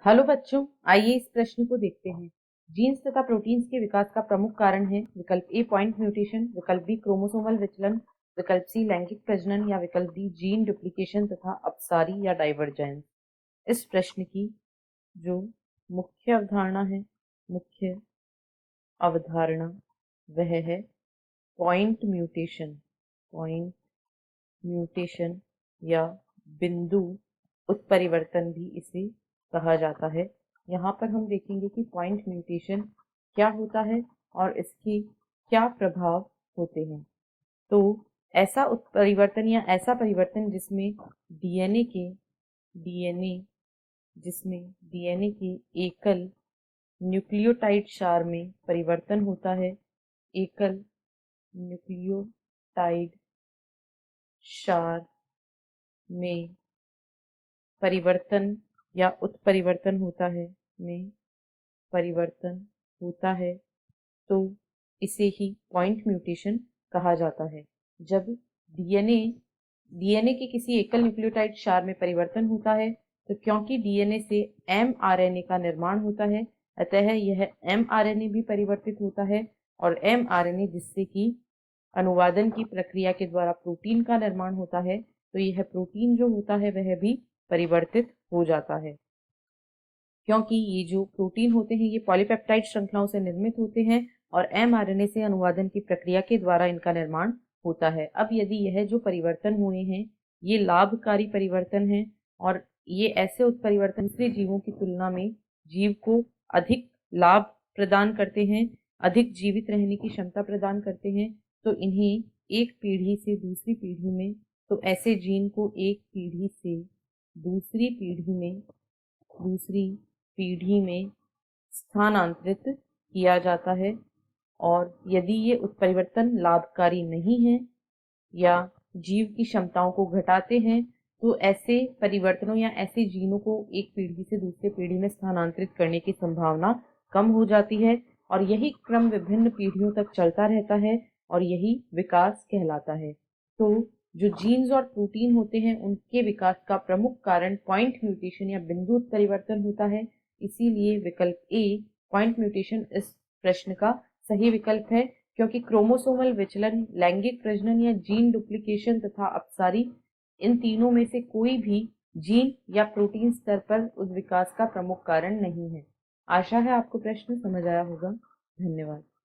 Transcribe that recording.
Hello बच्चों, आइए इस प्रश्न को देखते हैं। जीन्स तथा प्रोटीन्स के विकास का प्रमुख कारण है विकल्प ए पॉइंट म्यूटेशन, विकल्प बी क्रोमोसोमल विचलन, विकल्प सी लैंगिक प्रजनन या विकल्प डी जीन डुप्लीकेशन तथा अपसारी या डाइवर्जेंस। इस प्रश्न की जो मुख्य अवधारणा वह है पॉइंट म्यूटेशन या बिंदु उत्परिवर्तन भी इसे कहा जाता है। यहाँ पर हम देखेंगे कि पॉइंट म्यूटेशन क्या होता है और इसके क्या प्रभाव होते हैं। तो ऐसा उत्परिवर्तन या ऐसा परिवर्तन जिसमें डीएनए के एकल न्यूक्लियोटाइड क्षार में परिवर्तन होता है। एकल न्यूक्लियोटाइड क्षार में परिवर्तन या उत्परिवर्तन होता है तो इसे ही पॉइंट म्यूटेशन कहा जाता है। जब डीएनए के किसी एकल न्यूक्लियोटाइड क्षार में परिवर्तन होता है तो क्योंकि डीएनए से एमआरएनए का निर्माण होता है, अतः यह एमआरएनए भी परिवर्तित होता है और एमआरएनए जिससे कि अनुवादन की प्रक्रिया के द्वारा प्रोटीन का निर्माण होता है, तो यह प्रोटीन जो होता है वह भी परिवर्तित हो जाता है। क्योंकि ये जो प्रोटीन होते हैं ये पॉलीपेप्टाइड श्रृंखलाओं से निर्मित होते हैं और एमआरएनए से अनुवादन की प्रक्रिया के द्वारा इनका निर्माण होता है। अब यदि यह जो परिवर्तन हुए हैं ये लाभकारी परिवर्तन है और ये ऐसे उत्परिवर्तन दूसरे जीवों की तुलना में जीव को अधिक लाभ प्रदान करते हैं, अधिक जीवित रहने की क्षमता प्रदान करते हैं, तो इन्हें एक पीढ़ी से दूसरी पीढ़ी में, तो ऐसे जीन को एक पीढ़ी से दूसरी पीढ़ी में स्थानांतरित किया जाता है। और यदि ये उत्परिवर्तन लाभकारी नहीं है या जीव की क्षमताओं को घटाते हैं तो ऐसे परिवर्तनों या ऐसे जीनों को एक पीढ़ी से दूसरी पीढ़ी में स्थानांतरित करने की संभावना कम हो जाती है और यही क्रम विभिन्न पीढ़ियों तक चलता रहता है और यही विकास कहलाता है। तो जो जीन्स और प्रोटीन होते हैं उनके विकास का प्रमुख कारण पॉइंट म्यूटेशन या बिंदु उत्परिवर्तन होता है। इसीलिए विकल्प ए पॉइंट म्यूटेशन इस प्रश्न का सही विकल्प है, क्योंकि क्रोमोसोमल विचलन, लैंगिक प्रजनन या जीन डुप्लीकेशन तथा अपसारी, इन तीनों में से कोई भी जीन या प्रोटीन स्तर पर उस विकास का प्रमुख कारण नहीं है। आशा है आपको प्रश्न समझ आया होगा। धन्यवाद।